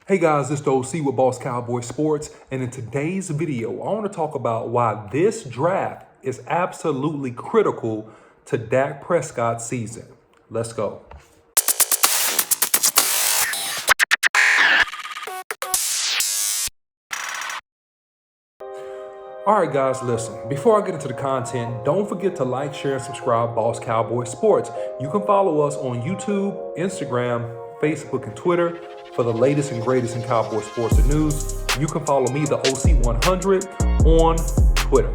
Hey guys, it's the OC with Boss Cowboy Sports, and in today's video, I want to talk about why this draft is absolutely critical to Dak Prescott's season. Let's go. All right, guys, listen. Before I get into the content, don't forget to like, share, and subscribe Boss Cowboy Sports. You can follow us on YouTube, Instagram, Facebook, and Twitter for the latest and greatest in Cowboy sports and news. You can follow me, the OC100, on Twitter.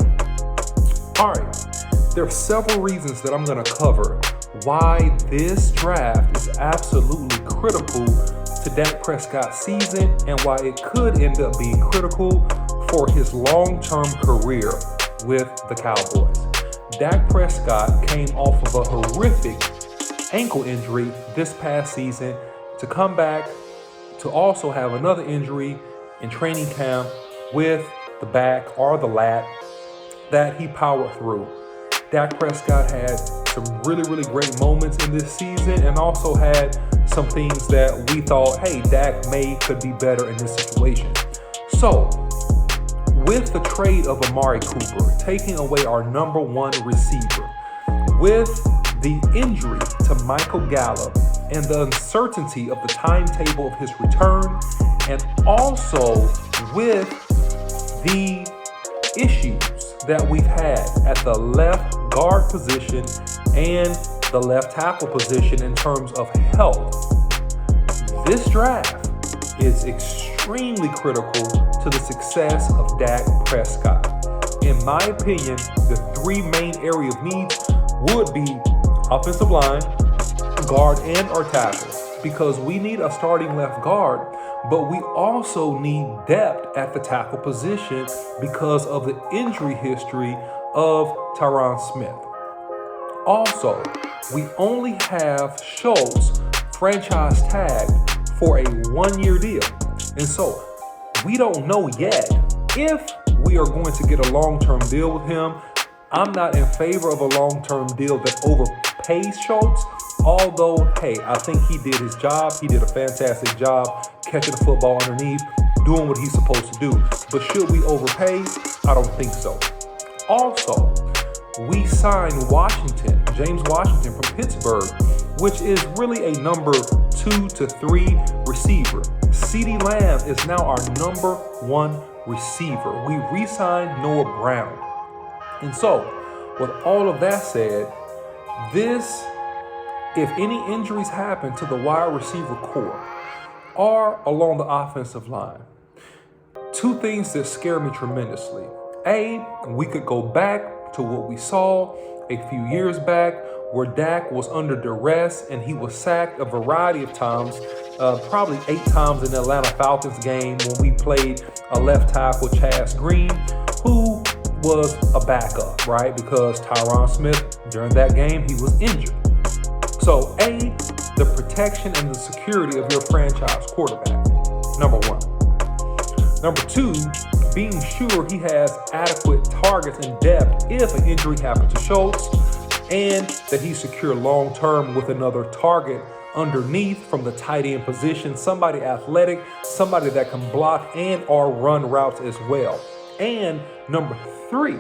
All right, there are several reasons that I'm going to cover why this draft is absolutely critical to Dak Prescott's season and why it could end up being critical for his long-term career with the Cowboys. Dak Prescott came off of a horrific ankle injury this past season to come back to also have another injury in training camp with the back or the lat that he powered through. Dak Prescott had some really great moments in this season and also had some things that we thought, hey, Dak could be better in this situation. So, with the trade of Amari Cooper, taking away our number one receiver, with the injury to Michael Gallup and the uncertainty of the timetable of his return, and also with the issues that we've had at the left guard position and the left tackle position in terms of health, this draft is extremely critical to the success of Dak Prescott. In my opinion, the three main area of needs would be offensive line, guard, and or tackle, because we need a starting left guard, but we also need depth at the tackle position because of the injury history of Tyron Smith. Also, we only have Schultz franchise tagged for a one-year deal. And so we don't know yet if we are going to get a long-term deal with him. I'm not in favor of a long-term deal that overpays Schultz, although, hey, I think he did his job. He did a fantastic job catching the football underneath, doing what he's supposed to do. But should we overpay? I don't think so. Also, we signed James Washington from Pittsburgh, which is really a number 2 to 3 receiver. CeeDee Lamb is now our number 1 receiver. We re-signed Noah Brown. And so, with all of that said, if any injuries happen to the wide receiver core or along the offensive line, two things that scare me tremendously. A, we could go back to what we saw a few years back where Dak was under duress and he was sacked a variety of times, probably 8 times in the Atlanta Falcons game when we played a left tackle, Chaz Green, who was a backup, right? Because Tyron Smith, during that game, he was injured. So, A, the protection and the security of your franchise quarterback, number 1. Number 2, being sure he has adequate targets and depth if an injury happens to Schultz, and that he's secure long-term with another target underneath from the tight end position, somebody athletic, somebody that can block and or run routes as well. And number 3,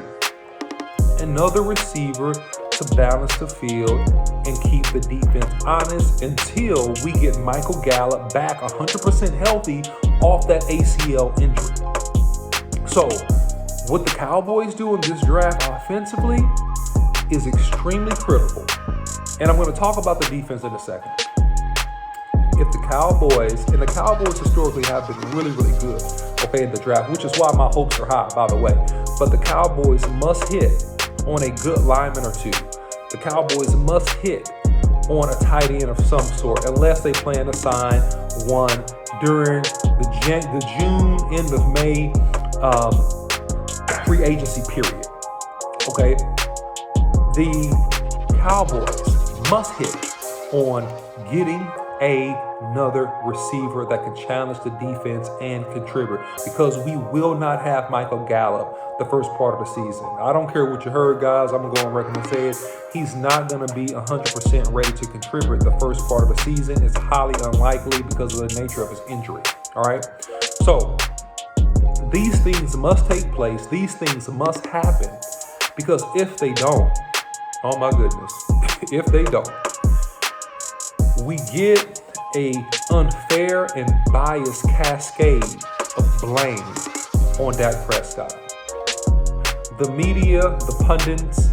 another receiver to balance the field and keep the defense honest until we get Michael Gallup back 100% healthy off that ACL injury. So, what the Cowboys do in this draft offensively is extremely critical. And I'm going to talk about the defense in a second. If the Cowboys historically have been really good, in the draft, which is why my hopes are high, by the way. But the Cowboys must hit on a good lineman or two. The Cowboys must hit on a tight end of some sort, unless they plan to sign one during the June, end of May free agency period. Okay, the Cowboys must hit on getting another receiver that can challenge the defense and contribute, because we will not have Michael Gallup the first part of the season. I don't care what you heard, guys. I'm going to go on record and say it. He's not going to be 100% ready to contribute the first part of the season. It's highly unlikely because of the nature of his injury. All right. So these things must take place. These things must happen, because if they don't, oh my goodness, if they don't, we get a unfair and biased cascade of blame on Dak Prescott. The media, the pundits,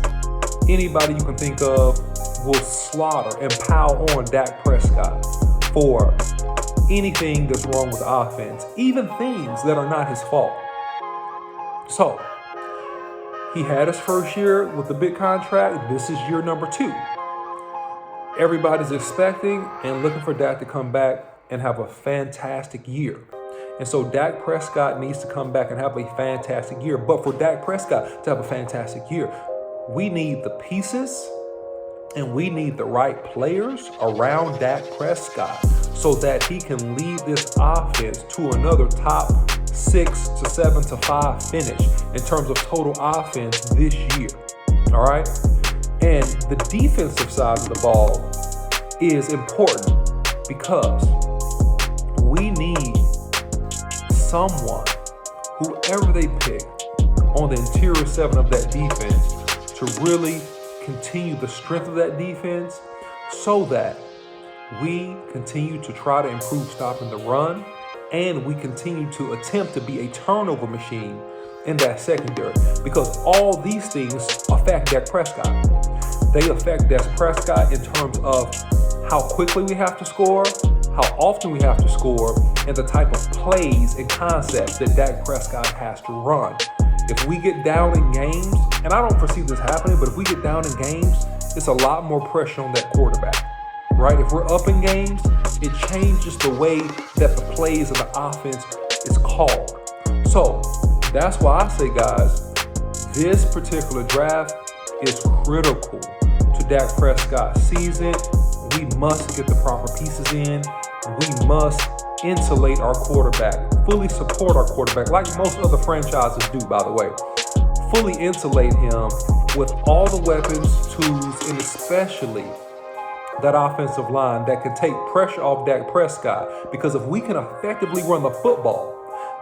anybody you can think of will slaughter and pile on Dak Prescott for anything that's wrong with the offense, even things that are not his fault. So, he had his first year with the big contract. This is year number 2. Everybody's expecting and looking for Dak to come back and have a fantastic year. And so Dak Prescott needs to come back and have a fantastic year. But for Dak Prescott to have a fantastic year, we need the pieces and we need the right players around Dak Prescott so that he can lead this offense to another top 6 to 7 to 5 finish in terms of total offense this year. All right. And the defensive side of the ball is important because we need someone, whoever they pick, on the interior 7 of that defense to really continue the strength of that defense so that we continue to try to improve stopping the run and we continue to attempt to be a turnover machine in that secondary, because all these things affect Dak Prescott. They affect Dak Prescott in terms of how quickly we have to score, how often we have to score, and the type of plays and concepts that Dak Prescott has to run. If we get down in games, and I don't foresee this happening, but if we get down in games, it's a lot more pressure on that quarterback, right? If we're up in games, it changes the way that the plays of the offense is called. So that's why I say, guys, this particular draft is critical to Dak Prescott's season. We must get the proper pieces in. We must insulate our quarterback, fully support our quarterback, like most other franchises do, by the way. Fully insulate him with all the weapons, tools, and especially that offensive line that can take pressure off Dak Prescott. Because if we can effectively run the football,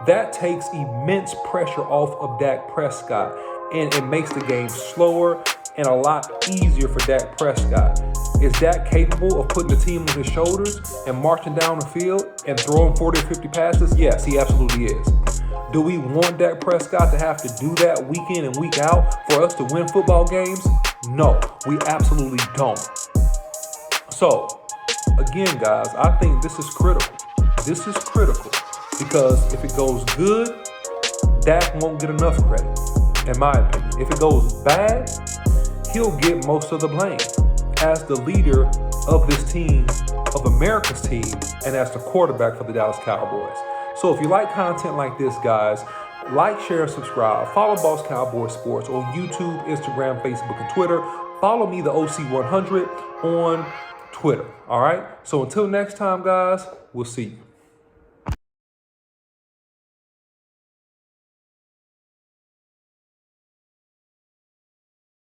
that takes immense pressure off of Dak Prescott, and it makes the game slower and a lot easier for Dak Prescott. Is Dak capable of putting the team on his shoulders and marching down the field and throwing 40 or 50 passes? Yes, he absolutely is. Do we want Dak Prescott to have to do that week in and week out for us to win football games? No, we absolutely don't. So, again, guys, I think this is critical. This is critical because if it goes good, Dak won't get enough credit, in my opinion. If it goes bad, he'll get most of the blame as the leader of this team, of America's team, and as the quarterback for the Dallas Cowboys. So if you like content like this, guys, like, share, and subscribe. Follow Boss Cowboy Sports on YouTube, Instagram, Facebook, and Twitter. Follow me, the OC100, on Twitter. All right? So until next time, guys, we'll see you.